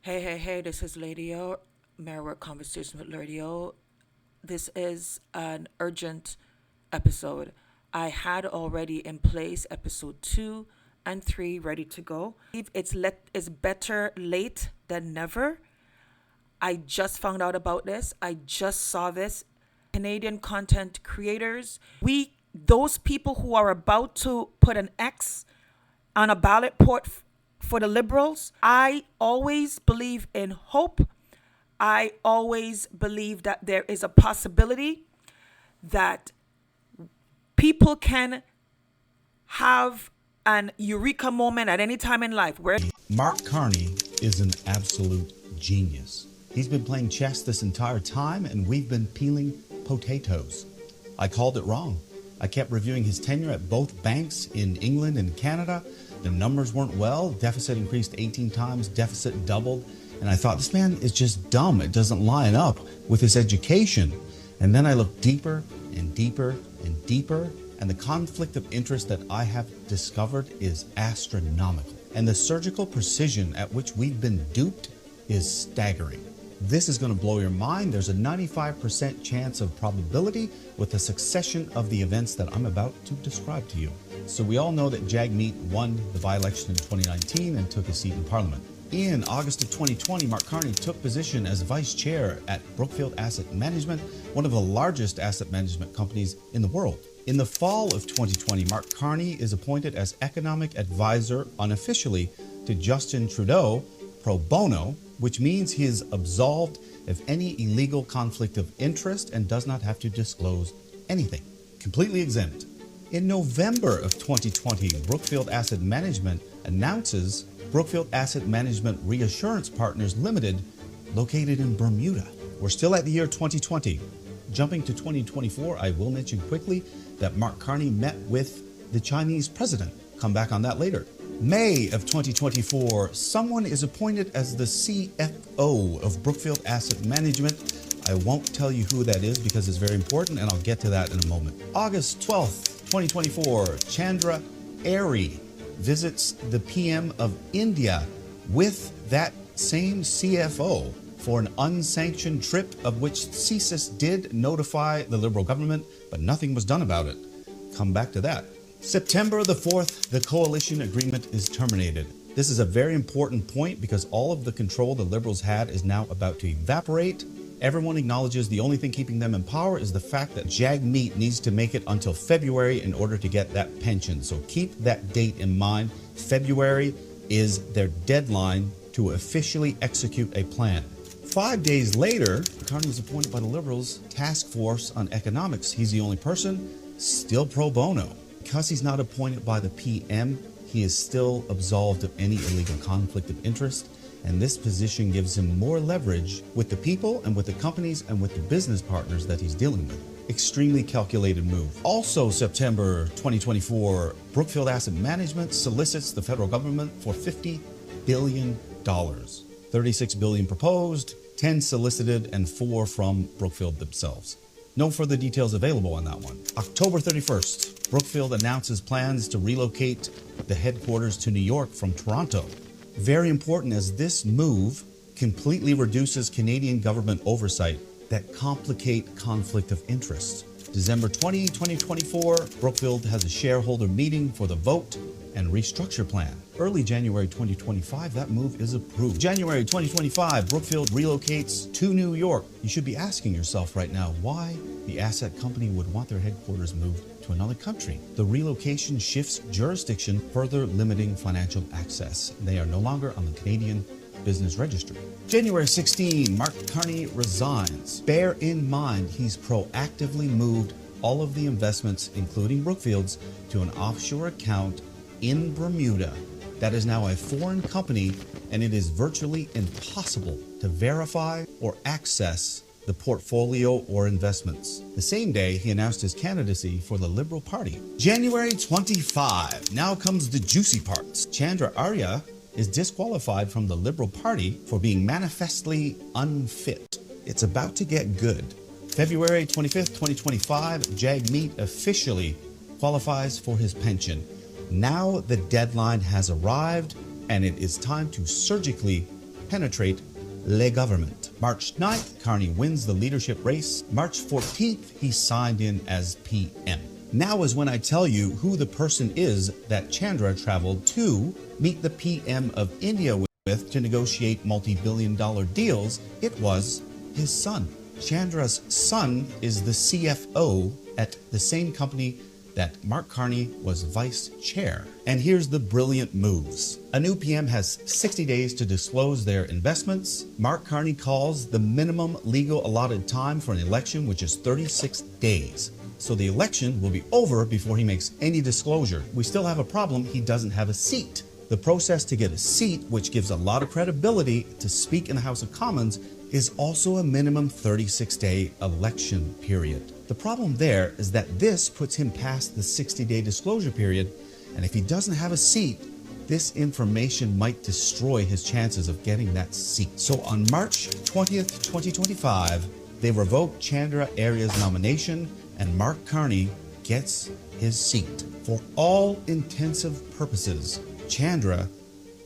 Hey, this is Lady O, Marriage Conversation with Lady O. This is an urgent episode. I had already in place episode 2 and 3 ready to go. It's better late than never. I just found out about this. I just saw this. Canadian content creators, those people who are about to put an X on a ballot for the Liberals, I always believe in hope. I always believe that there is a possibility that people can have an eureka moment at any time in life where Mark Carney is an absolute genius. He's been playing chess this entire time, and we've been peeling potatoes. I called it wrong. I kept reviewing his tenure at both banks in England and Canada. The numbers weren't well. Deficit increased 18 times, deficit doubled. And I thought, this man is just dumb. It doesn't line up with his education. And then I looked deeper and deeper and deeper, and the conflict of interest that I have discovered is astronomical. And the surgical precision at which we've been duped is staggering. This is going to blow your mind. There's a 95% chance of probability with a succession of the events that I'm about to describe to you. So we all know that Jagmeet won the by-election in 2019 and took a seat in Parliament. In August of 2020, Mark Carney took position as vice chair at Brookfield Asset Management, one of the largest asset management companies in the world. In the fall of 2020, Mark Carney is appointed as economic advisor unofficially to Justin Trudeau pro bono, which means he is absolved of any illegal conflict of interest and does not have to disclose anything. Completely exempt. In November of 2020, Brookfield Asset Management announces Brookfield Asset Management Reassurance Partners Limited, located in Bermuda. We're still at the year 2020. Jumping to 2024, I will mention quickly that Mark Carney met with the Chinese president. Come back on that later. May of 2024, someone is appointed as the CFO of Brookfield Asset Management. I won't tell you who that is because it's very important, and I'll get to that in a moment. August 12th, 2024, Chandra Airy visits the PM of India with that same CFO for an unsanctioned trip, of which CSIS did notify the Liberal government, but nothing was done about it. Come back to that. September the 4th, the coalition agreement is terminated. This is a very important point because all of the control the Liberals had is now about to evaporate. Everyone acknowledges the only thing keeping them in power is the fact that Jagmeet needs to make it until February in order to get that pension. So keep that date in mind. February is their deadline to officially execute a plan. 5 days later, Carney was appointed by the Liberals Task Force on Economics. He's the only person still pro bono. Because he's not appointed by the PM, he is still absolved of any illegal conflict of interest, and this position gives him more leverage with the people and with the companies and with the business partners that he's dealing with. Extremely calculated move. Also, September 2024, Brookfield Asset Management solicits the federal government for $50 billion. 36 billion proposed, 10 solicited, and 4 from Brookfield themselves. No further details available on that one. October 31st, Brookfield announces plans to relocate the headquarters to New York from Toronto. Very important, as this move completely reduces Canadian government oversight that complicate conflict of interest. December 20, 2024, Brookfield has a shareholder meeting for the vote and restructure plan. Early January 2025, that move is approved. January 2025, Brookfield relocates to New York. You should be asking yourself right now why the asset company would want their headquarters moved to another country. The relocation shifts jurisdiction, further limiting financial access. They are no longer on the Canadian Business Registry. January 16, Mark Carney resigns. Bear in mind, he's proactively moved all of the investments, including Brookfield's, to an offshore account in Bermuda. That is now a foreign company, and it is virtually impossible to verify or access the portfolio or investments. The same day, he announced his candidacy for the Liberal Party. January 25, now comes the juicy parts. Chandra Arya is disqualified from the Liberal Party for being manifestly unfit. It's about to get good. February 25th, 2025, Jagmeet officially qualifies for his pension. Now the deadline has arrived, and it is time to surgically penetrate le government. March 9th, Carney wins the leadership race. March 14th, he signed in as PM. Now is when I tell you who the person is that Chandra traveled to meet the PM of India with to negotiate multi-billion-dollar deals. It was his son. Chandra's son is the CFO at the same company that Mark Carney was vice chair. And here's the brilliant moves. A new PM has 60 days to disclose their investments. Mark Carney calls the minimum legal allotted time for an election, which is 36 days. So the election will be over before he makes any disclosure. We still have a problem. He doesn't have a seat. The process to get a seat, which gives a lot of credibility to speak in the House of Commons, is also a minimum 36-day election period. The problem there is that this puts him past the 60-day disclosure period, and if he doesn't have a seat, this information might destroy his chances of getting that seat. So on March 20th, 2025, they revoke Chandra Arya's nomination, and Mark Carney gets his seat. For all intensive purposes, Chandra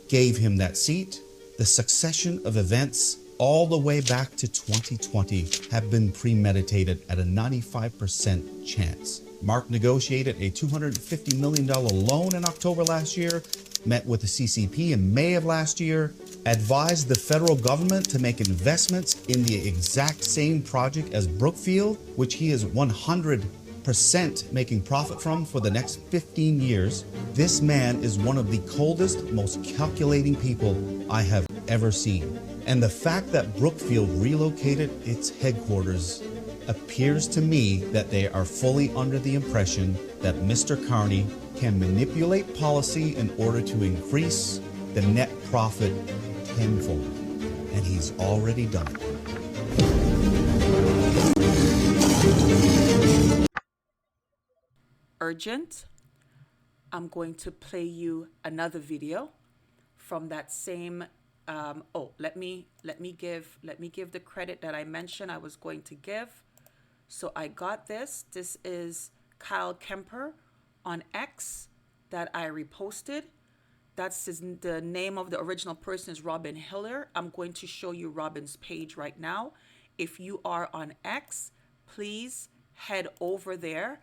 gave him that seat. The succession of events all the way back to 2020 have been premeditated at a 95% chance. Mark negotiated a $250 million loan in October last year, met with the CCP in May of last year, advised the federal government to make investments in the exact same project as Brookfield, which he is 100% making profit from for the next 15 years. This man is one of the coldest, most calculating people I have ever seen. And the fact that Brookfield relocated its headquarters appears to me that they are fully under the impression that Mr. Carney can manipulate policy in order to increase the net profit tenfold. And he's already done it. Urgent. I'm going to play you another video from that same let me give the credit that I mentioned I was going to give. So I got this. This is Kyle Kemper on X that I reposted. The name of the original person is Robin Hiller. I'm going to show you Robin's page right now. If you are on X, please head over there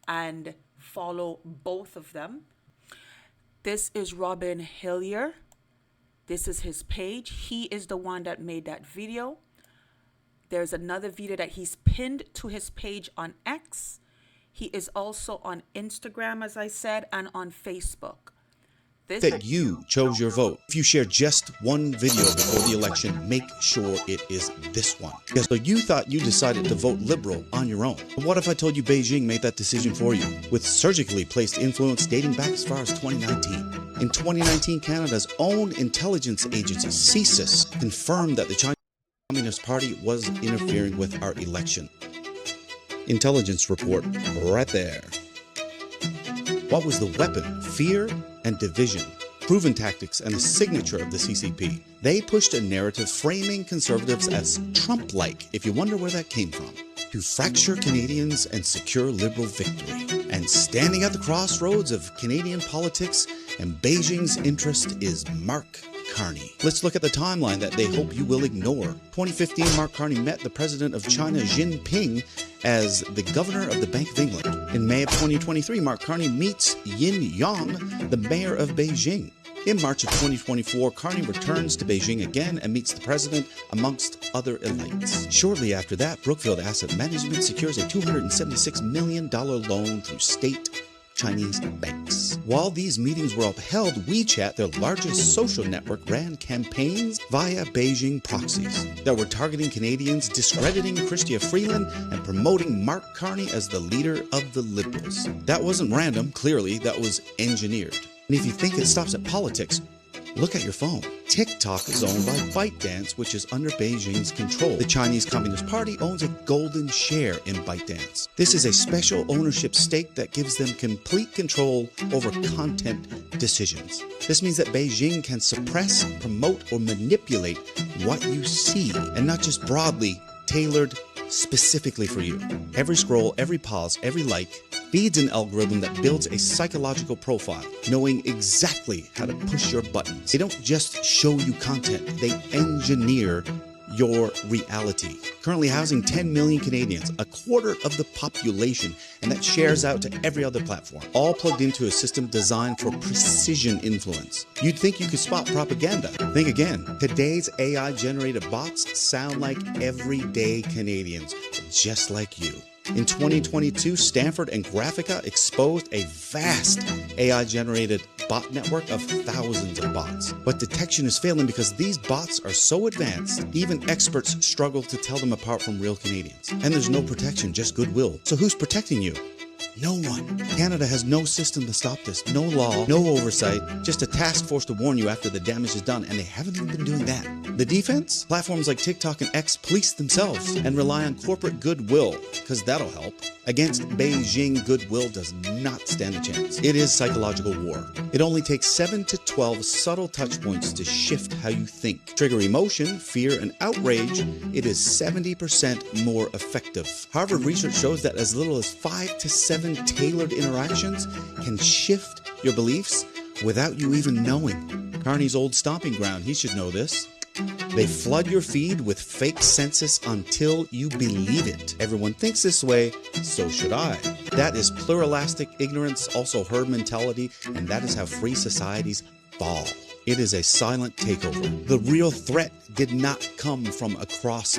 and follow both of them. This is Robin Hillier. This is his page. He is the one that made that video. There's another video that he's pinned to his page on X. He is also on Instagram, as I said, and on Facebook. That you chose your vote. If you share just one video before the election, make sure it is this one. So you thought you decided to vote Liberal on your own. But what if I told you Beijing made that decision for you, with surgically placed influence dating back as far as 2019? In 2019, Canada's own intelligence agency, CSIS, confirmed that the Chinese Communist Party was interfering with our election. Intelligence report right there. What was the weapon? Fear and division. Proven tactics and a signature of the CCP. They pushed a narrative framing conservatives as Trump-like, if you wonder where that came from, to fracture Canadians and secure Liberal victory. And standing at the crossroads of Canadian politics and Beijing's interest is Mark Carney. Let's look at the timeline that they hope you will ignore. 2015, Mark Carney met the president of China, Xi Jinping, as the governor of the Bank of England. In May of 2023, Mark Carney meets Yin Yang, the mayor of Beijing. In March of 2024, Carney returns to Beijing again and meets the president, amongst other elites. Shortly after that, Brookfield Asset Management secures a $276 million loan through state Chinese banks. While these meetings were upheld, WeChat, their largest social network, ran campaigns via Beijing proxies that were targeting Canadians, discrediting Chrystia Freeland, and promoting Mark Carney as the leader of the Liberals. That wasn't random, clearly that was engineered. And if you think it stops at politics, look at your phone. TikTok is owned by ByteDance, which is under Beijing's control. The Chinese Communist Party owns a golden share in ByteDance. This is a special ownership stake that gives them complete control over content decisions. This means that Beijing can suppress, promote, or manipulate what you see, and not just broadly tailored specifically for you. Every scroll, every pause, every like feeds an algorithm that builds a psychological profile, knowing exactly how to push your buttons. They don't just show you content, they engineer your reality. Currently housing 10 million Canadians, a quarter of the population, and that shares out to every other platform, all plugged into a system designed for precision influence. You'd think you could spot propaganda. Think again. Today's AI-generated bots sound like everyday Canadians, just like you. In 2022, Stanford and Graphica exposed a vast AI-generated bot network of thousands of bots. But detection is failing because these bots are so advanced, even experts struggle to tell them apart from real Canadians. And there's no protection, just goodwill. So who's protecting you? No one. Canada has no system to stop this. No law, no oversight, just a task force to warn you after the damage is done, and they haven't even been doing that. The defense? Platforms like TikTok and X police themselves and rely on corporate goodwill, because that'll help. Against Beijing, goodwill does not stand a chance. It is psychological war. It only takes 7 to 12 subtle touch points to shift how you think. Trigger emotion, fear, and outrage. It is 70% more effective. Harvard research shows that as little as 5 to 7 tailored interactions can shift your beliefs without you even knowing. Carney's old stomping ground, he should know this. They flood your feed with fake census until you believe it. Everyone thinks this way, so should I. That is pluralistic ignorance, also herd mentality, and that is how free societies fall. It is a silent takeover. The real threat did not come from across.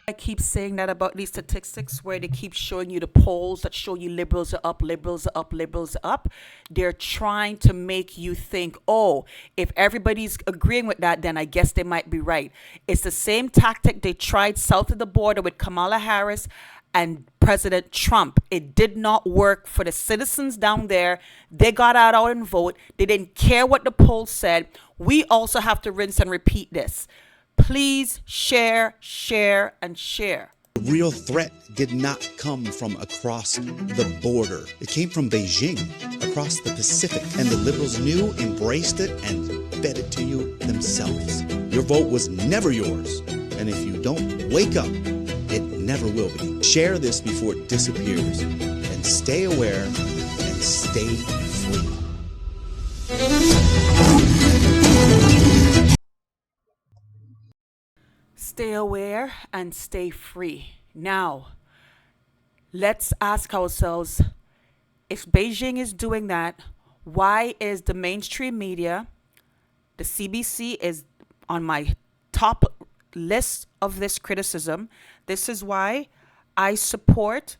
I keep saying that about these statistics where they keep showing you the polls that show you liberals are up, liberals are up, liberals are up. They're trying to make you think, oh, if everybody's agreeing with that, then I guess they might be right. It's the same tactic they tried south of the border with Kamala Harris and President Trump. It did not work for the citizens down there. They got out and vote. They didn't care what the polls said. We also have to rinse and repeat this. Please share, share, and share. The real threat did not come from across the border. It came from Beijing, across the Pacific, and the Liberals knew, embraced it, and fed it to you themselves. Your vote was never yours, and if you don't wake up, it never will be. Share this before it disappears, and stay aware and stay free. Stay aware and stay free. Now, let's ask ourselves, if Beijing is doing that, why is the mainstream media, the CBC is on my top list of this criticism. This is why I support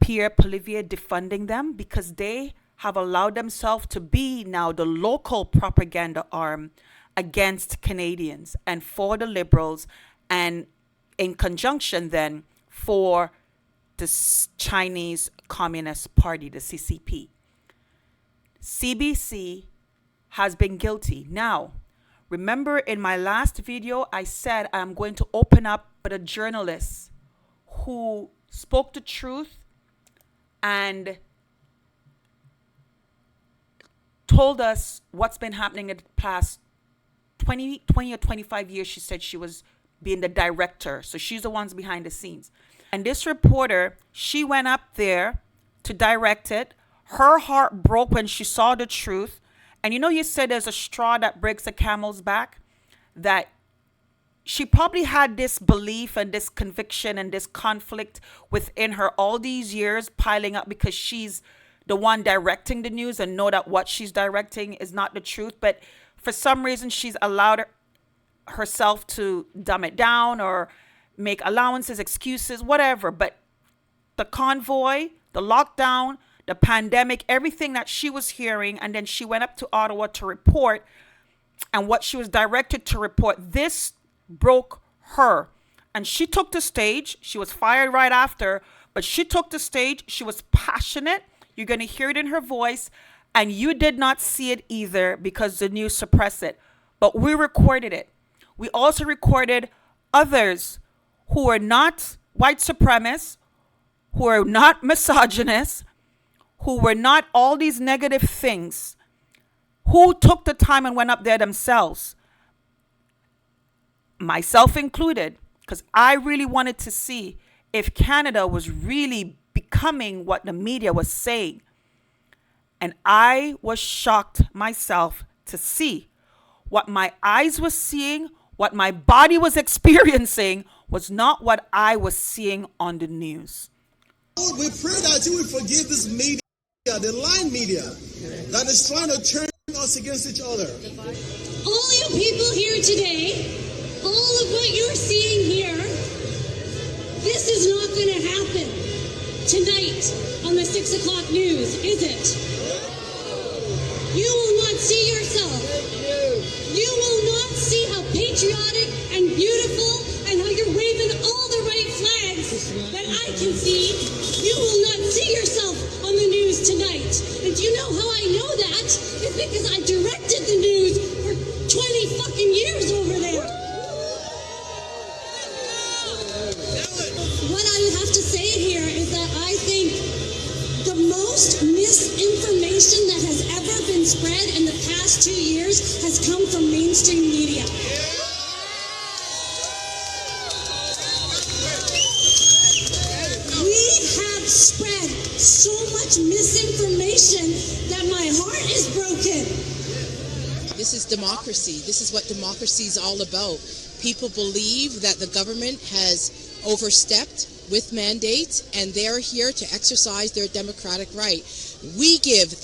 Pierre Poilievre defunding them, because they have allowed themselves to be now the local propaganda arm against Canadians and for the Liberals, and in conjunction then for the Chinese Communist Party, the CCP. CBC has been guilty. Now, remember in my last video, I said I'm going to open up but a journalist who spoke the truth and told us what's been happening in the past 20 or 25 years. She said she was being the director. So she's the ones behind the scenes. And this reporter, she went up there to direct it. Her heart broke when she saw the truth. And you said there's a straw that breaks a camel's back, that she probably had this belief and this conviction and this conflict within her all these years piling up because she's the one directing the news and know that what she's directing is not the truth. But for some reason, she's allowed herself to dumb it down or make allowances, excuses, whatever. But the convoy, the lockdown, the pandemic, everything that she was hearing, and then she went up to Ottawa to report, and what she was directed to report, this broke her. And she took the stage. She was fired right after, but she took the stage. She was passionate. You're going to hear it in her voice, and you did not see it either because the news suppressed it. But we recorded it. We also recorded others who are not white supremacists, who are not misogynists, who were not all these negative things, who took the time and went up there themselves, myself included, because I really wanted to see if Canada was really becoming what the media was saying. And I was shocked myself to see what my eyes were seeing, what my body was experiencing was not what I was seeing on the news. Lord, we pray that you will forgive this media, the lying media, that is trying to turn us against each other. All you people here today, all of what you're seeing here, this is not going to happen tonight on the 6 o'clock news, is it? You will not see yourself. You will not see how patriotic and beautiful and how you're waving all the right flags that I can see. You will not see yourself on the news tonight. And do you know how I know that? It's because I directed the news for 20 fucking years over there. What I have to say here is that I think the most misinformation that has ever been spread in the past 2 years has come from mainstream media. We have spread so much misinformation that my heart is broken. This is democracy. This is what democracy is all about. People believe that the government has overstepped with mandates, and they're here to exercise their democratic right.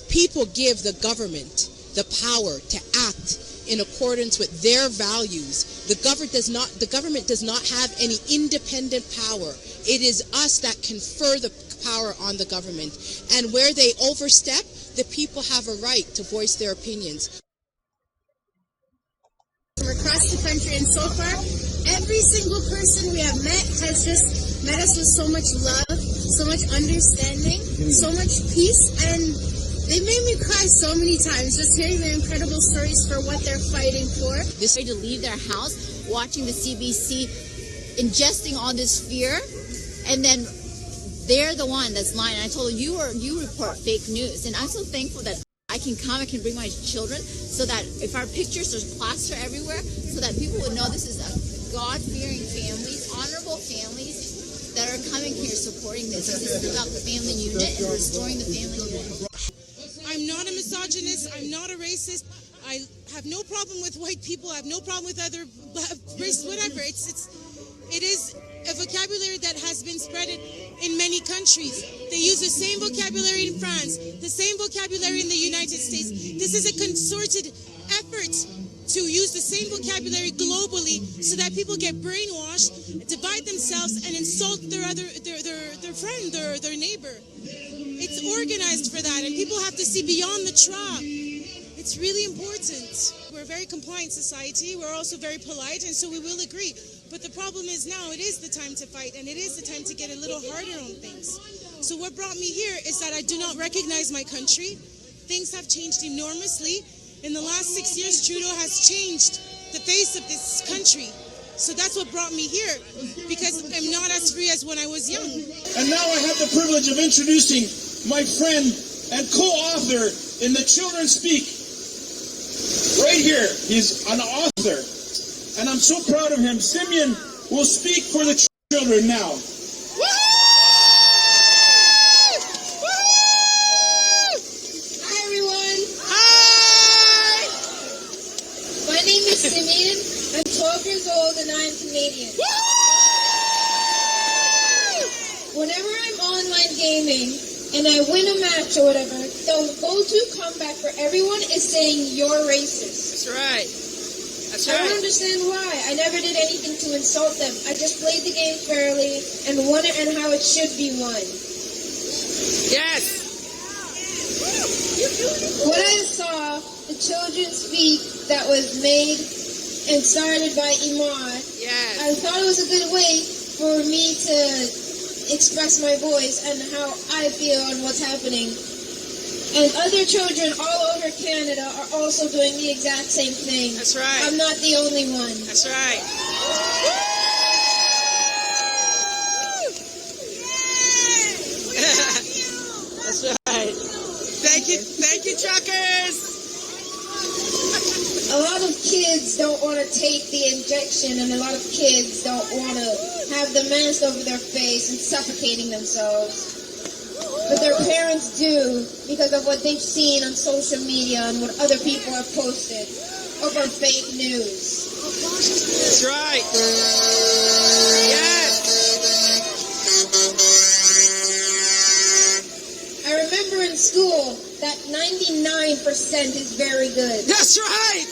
People give the government the power to act in accordance with their values. The government does not have any independent power. It is us that confer the power on the government. And where they overstep, the people have a right to voice their opinions. From across the country, and so far, every single person we have met has just met us with so much love, so much understanding, so much peace, and they made me cry so many times just hearing their incredible stories for what they're fighting for. This way to leave their house, watching the CBC, ingesting all this fear, and then they're the one that's lying. I told her, you report fake news, and I'm so thankful that I can bring my children, so that if our pictures, there's plaster everywhere, so that people would know this is a God-fearing families, honorable families that are coming here supporting this. This is about the family unit and restoring the family unit. I'm not a misogynist. I'm not a racist. I have no problem with white people. I have no problem with other races, whatever. It is a vocabulary that has been spread in many countries. They use the same vocabulary in France, the same vocabulary in the United States. This is a concerted effort to use the same vocabulary globally so that people get brainwashed, divide themselves, and insult their friend, their neighbor. It's organized for that, and people have to see beyond the trap. It's really important. We're a very compliant society. We're also very polite, and so we will agree. But the problem is now it is the time to fight, and it is the time to get a little harder on things. So what brought me here is that I do not recognize my country. Things have changed enormously. In the last 6 years, Trudeau has changed the face of this country. So that's what brought me here, because I'm not as free as when I was young. And now I have the privilege of introducing my friend and co-author in the Children Speak. Right here, he's an author. And I'm so proud of him. Simeon will speak for the children now. Hi, everyone. Hi. My name is Simeon. I'm 12 years old and I'm Canadian. Whenever I'm online gaming and I win a match or whatever, the go-to comeback for everyone is saying, "You're racist." That's right. I don't understand why. I never did anything to insult them. I just played the game fairly and won it and how it should be won. Yes. When I saw the Children's Speak that was made and started by Imar, Yes. I thought it was a good way for me to express my voice and how I feel on what's happening. And other children all over Canada are also doing the exact same thing. That's right. I'm not the only one. That's right. That's right. Thank you, truckers. A lot of kids don't want to take the injection, and a lot of kids don't want to have the mask over their face and suffocating themselves. but their parents do because of what they've seen on social media and what other people have posted over fake news. That's right. Yes. I remember in school that 99% is very good. That's right.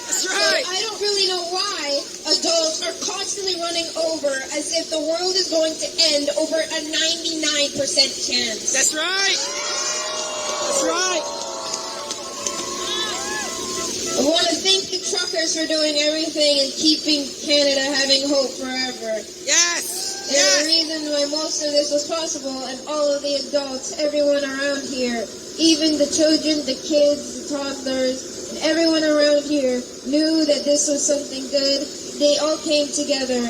That's So right. I don't really know why adults are constantly running over as if the world is going to end over a 99% chance. That's right. That's right. I want to thank the truckers for doing everything and keeping Canada having hope forever. Yes. And the Yes. reason why most of this was possible, and all of the adults, everyone around here, even the children, the kids, the toddlers, and everyone around here knew that this was something good. They all came together.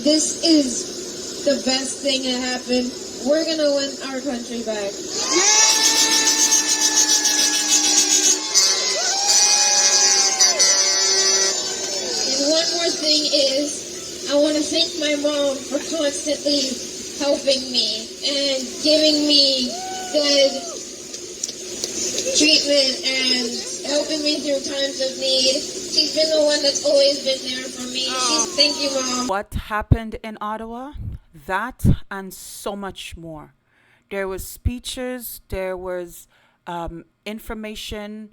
This is the best thing that happened. We're going to win our country back. And one more thing is, I want to thank my mom for constantly helping me and giving me good treatment and helping me through times of need. She's been the one that's always been there for me. Thank you, Mom. What happened in Ottawa? That and so much more. There was speeches, there was information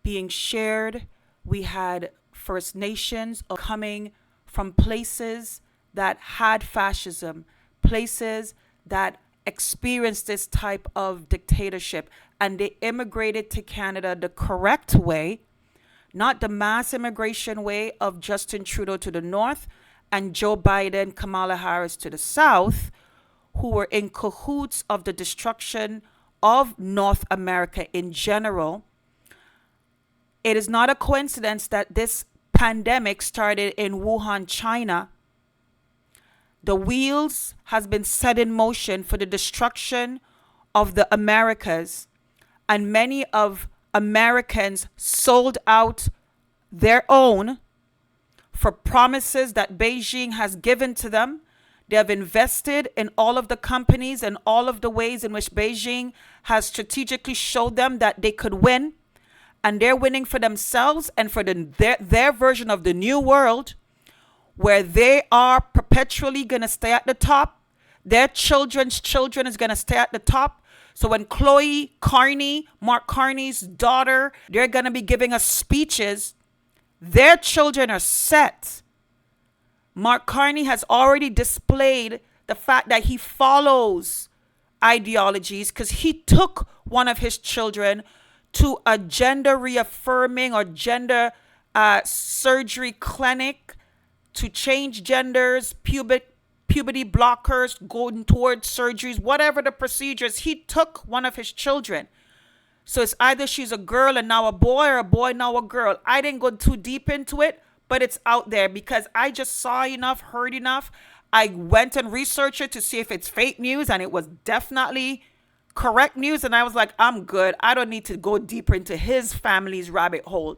being shared. We had First Nations coming from places that had fascism, places that experienced this type of dictatorship, and they immigrated to Canada the correct way, not the mass immigration way of Justin Trudeau to the north and Joe Biden, Kamala Harris to the south, who were in cahoots of the destruction of North America in general. It is not a coincidence that this pandemic started in Wuhan, China. The wheels has been set in motion for the destruction of the Americas, and many of Americans sold out their own for promises that Beijing has given to them. They have invested in all of the companies and all of the ways in which Beijing has strategically showed them that they could win. And they're winning for themselves and for their version of the new world, where they are perpetually going to stay at the top. Their children's children is going to stay at the top. So when Chloe Carney, Mark Carney's daughter, they're going to be giving us speeches, their children are set. Mark Carney has already displayed the fact that he follows ideologies because he took one of his children to a gender reaffirming or gender surgery clinic to change genders, puberty blockers, going towards surgeries, whatever the procedures. He took one of his children. So it's either she's a girl and now a boy, or a boy now a girl. I didn't go too deep into it, but it's out there because I just saw enough, heard enough. I went and researched it to see if it's fake news, and it was definitely correct news. And I was like, I'm good. I don't need to go deeper into his family's rabbit hole.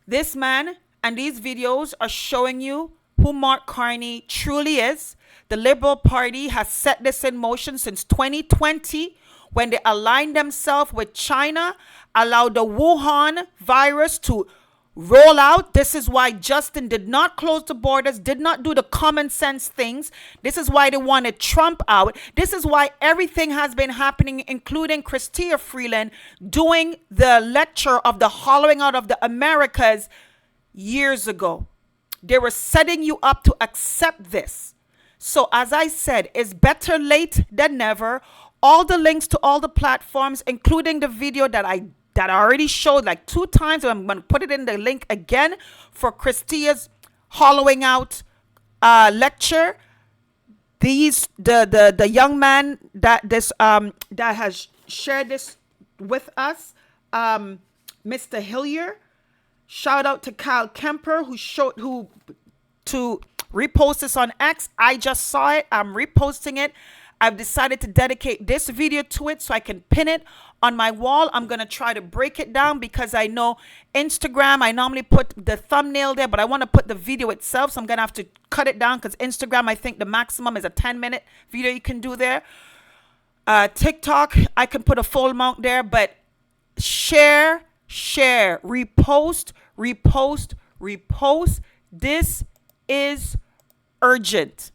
This man and these videos are showing you who Mark Carney truly is. The Liberal Party has set this in motion since 2020 when they aligned themselves with China, allowed the Wuhan virus to roll out. This is why Justin did not close the borders, did not do the common sense things. This is why they wanted Trump out. This is why everything has been happening, including Chrystia Freeland doing the lecture of the hollowing out of the Americas years ago. They were setting you up to accept this. So as I said, it's better late than never. All the links to all the platforms, including the video that I already showed like 2 times. I'm going to put it in the link again for Christia's hollowing out lecture. The young man that has shared this with us, Mr. Hillier. Shout out to Kyle Kemper who to repost this on X. I just saw it. I'm reposting it. I've decided to dedicate this video to it so I can pin it on my wall. I'm going to try to break it down because I know Instagram, I normally put the thumbnail there, but I want to put the video itself. So I'm going to have to cut it down because Instagram, I think the maximum is a 10-minute video you can do there. TikTok, I can put a full amount there, but share, repost, repost. This is urgent.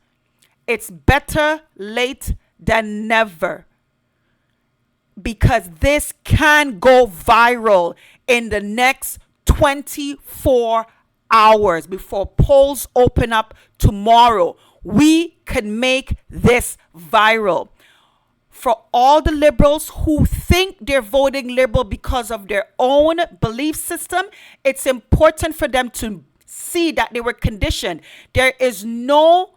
It's better late than never, because this can go viral in the next 24 hours before polls open up tomorrow. We can make this viral. For all the liberals who think they're voting liberal because of their own belief system, it's important for them to see that they were conditioned. There is no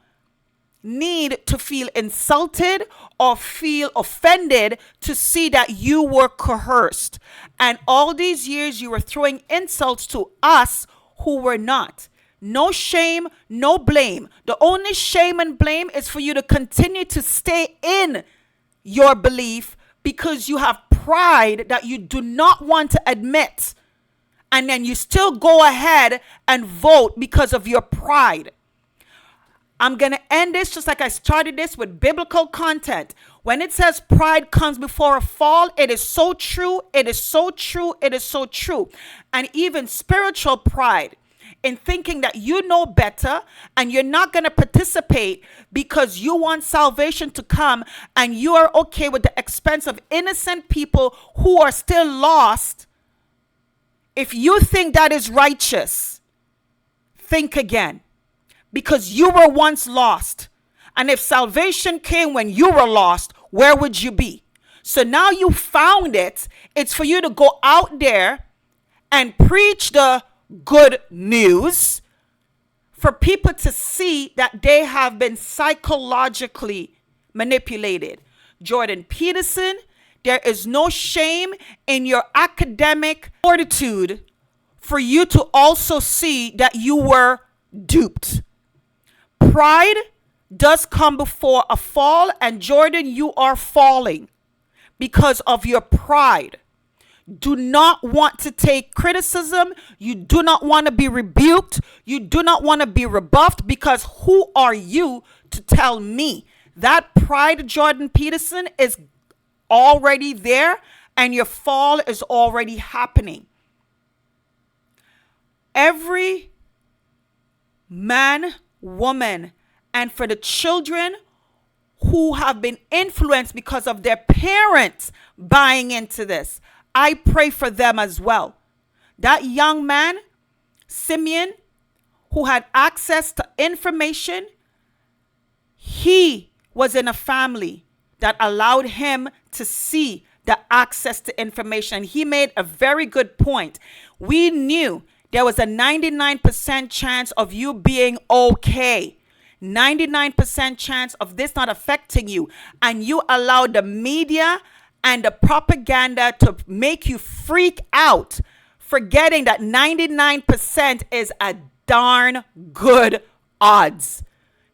need to feel insulted or feel offended to see that you were coerced. And all these years you were throwing insults to us who were not. No shame, no blame. The only shame and blame is for you to continue to stay in your belief because you have pride that you do not want to admit. And then you still go ahead and vote because of your pride. I'm going to end this just like I started this with biblical content. When it says pride comes before a fall, it is so true. It is so true. It is so true. And even spiritual pride in thinking that you know better and you're not going to participate because you want salvation to come and you are okay with the expense of innocent people who are still lost. If you think that is righteous, think again, because you were once lost. And if salvation came when you were lost, where would you be? So now you found it. It's for you to go out there and preach the good news for people to see that they have been psychologically manipulated. Jordan Peterson, there is no shame in your academic fortitude for you to also see that you were duped. Pride does come before a fall, and Jordan, you are falling because of your pride. Do not want to take criticism. You do not want to be rebuked. You do not want to be rebuffed, because who are you to tell me? That pride, Jordan Peterson, is already there and your fall is already happening. Every man, woman, and for the children who have been influenced because of their parents buying into this, I pray for them as well. That young man, Simeon, who had access to information, he was in a family that allowed him to see the access to information. He made a very good point. We knew there was a 99% chance of you being okay. 99% chance of this not affecting you. And you allowed the media and the propaganda to make you freak out, forgetting that 99% is a darn good odds.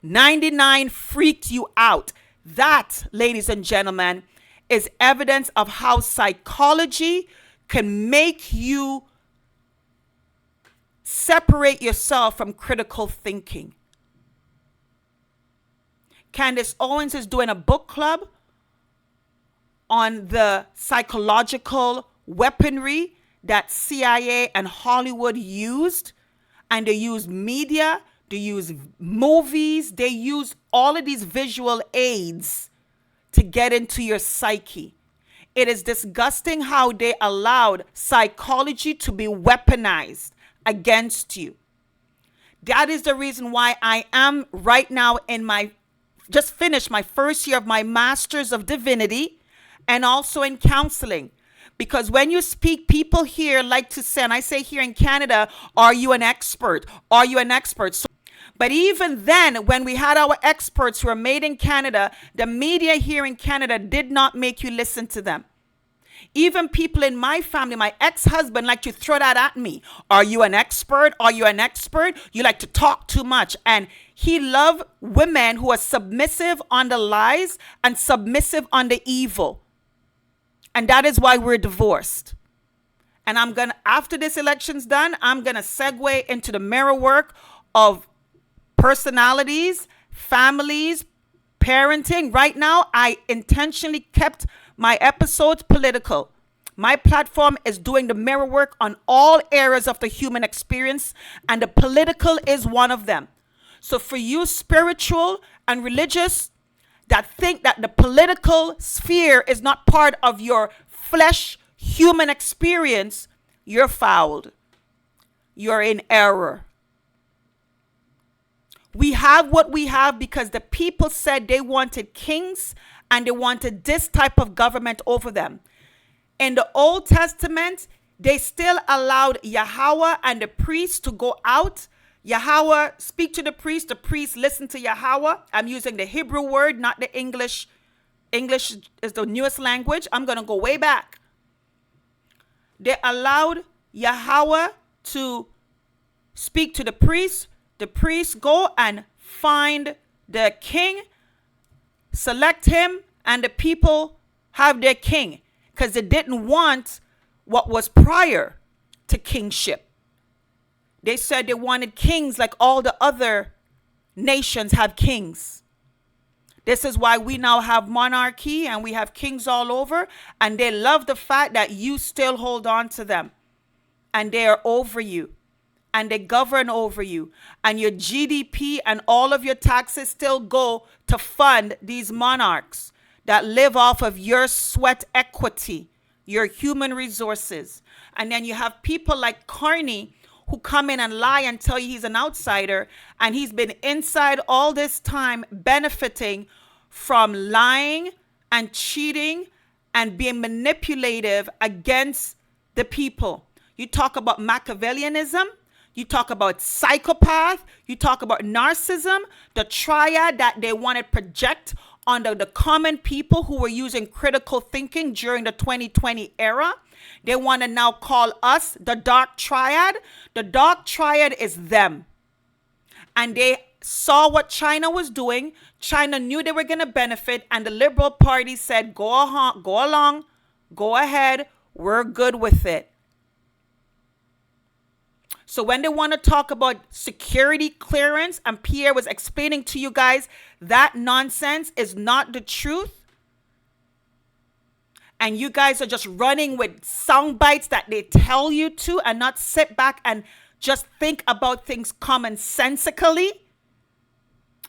99 freaked you out. That, ladies and gentlemen, is evidence of how psychology can make you separate yourself from critical thinking. Candace Owens is doing a book club on the psychological weaponry that CIA and Hollywood used. And they use media, they use movies, they use all of these visual aids to get into your psyche. It is disgusting how they allowed psychology to be weaponized against you. That is the reason why I am right now just finished my first year of my Master's of Divinity and also in counseling. Because when you speak, people here like to say, and I say here in Canada, are you an expert? Are you an expert? But even then, when we had our experts who were made in Canada, the media here in Canada did not make you listen to them. Even people in my family, my ex-husband, like to throw that at me. Are you an expert? Are you an expert? You like to talk too much. And he loved women who are submissive on the lies and submissive on the evil. And that is why we're divorced. And after this election's done, I'm going to segue into the mirror work of personalities, families, parenting. Right now, I intentionally kept my episodes political. My platform is doing the mirror work on all areas of the human experience, and the political is one of them. So for you spiritual and religious that think that the political sphere is not part of your flesh human experience, you're fouled. You're in error. We have what we have because the people said they wanted kings and they wanted this type of government over them. In the Old Testament, they still allowed Yahweh and the priests to go out. Yahweh speak to the priest listen to Yahweh. I'm using the Hebrew word, not the English. English is the newest language. I'm going to go way back. They allowed Yahweh to speak to the priest. The priests go and find the king, select him, and the people have their king because they didn't want what was prior to kingship. They said they wanted kings like all the other nations have kings. This is why we now have monarchy and we have kings all over, and they love the fact that you still hold on to them and they are over you and they govern over you, and your GDP and all of your taxes still go to fund these monarchs that live off of your sweat equity, your human resources. And then you have people like Carney who come in and lie and tell you he's an outsider, and he's been inside all this time benefiting from lying and cheating and being manipulative against the people. You talk about Machiavellianism, you talk about psychopath, you talk about narcissism, the triad that they want to project on the common people who were using critical thinking during the 2020 era. They want to now call us the dark triad. The dark triad is them. And they saw what China was doing. China knew they were going to benefit. And the Liberal Party said, go along, go ahead. We're good with it. So when they want to talk about security clearance, and Pierre was explaining to you guys, that nonsense is not the truth. And you guys are just running with sound bites that they tell you to, and not sit back and just think about things commonsensically.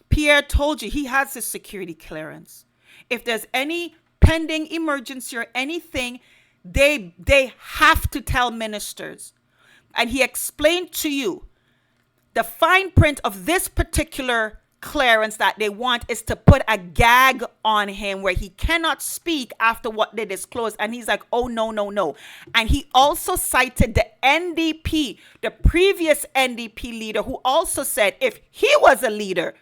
Pierre told you he has his security clearance. If there's any pending emergency or anything, they have to tell ministers. And he explained to you the fine print of this particular clearance that they want is to put a gag on him where he cannot speak after what they disclosed. And he's like, oh, no. And he also cited the NDP, the previous NDP leader, who also said if he was a leader,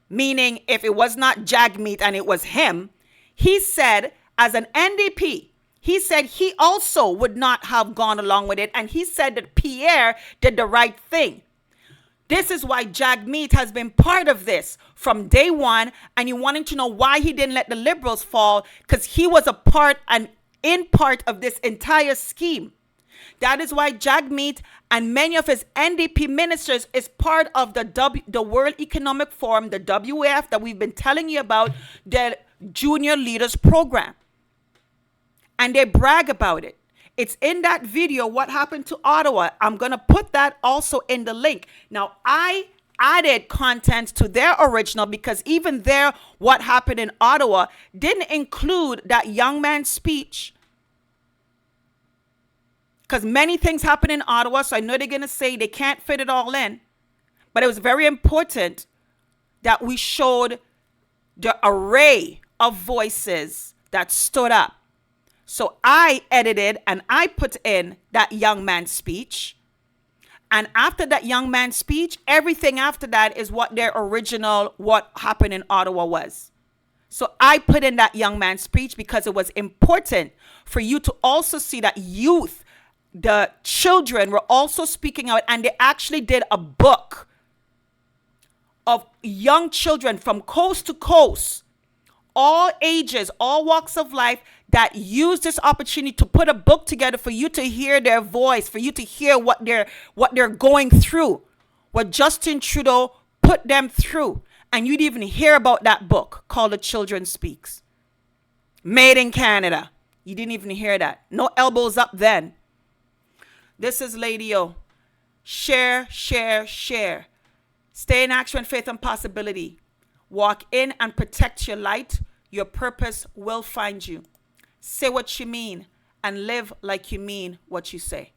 meaning if it was not Jagmeet and it was him, he said as an NDP, he said he also would not have gone along with it. And he said that Pierre did the right thing. This is why Jagmeet has been part of this from day one. And you wanting to know why he didn't let the Liberals fall, because he was a part and in part of this entire scheme. That is why Jagmeet and many of his NDP ministers is part of the World Economic Forum, the WEF, that we've been telling you about, the Junior Leaders Program. And they brag about it. It's in that video, what happened to Ottawa. I'm going to put that also in the link. Now, I added content to their original because even there, what happened in Ottawa didn't include that young man's speech. Because many things happen in Ottawa, so I know they're going to say they can't fit it all in. But it was very important that we showed the array of voices that stood up. So I edited and I put in that young man's speech. And after that young man's speech, everything after that is what their original, what happened in Ottawa was. So I put in that young man's speech because it was important for you to also see that youth, the children were also speaking out, and they actually did a book of young children from coast to coast, all ages, all walks of life, that use this opportunity to put a book together for you to hear their voice, for you to hear what they're going through, what Justin Trudeau put them through. And you didn't even hear about that book called The Children Speaks. Made in Canada. You didn't even hear that. No elbows up then. This is Lady O. Share, share, share. Stay in action, faith, and possibility. Walk in and protect your light. Your purpose will find you. Say what you mean and live like you mean what you say.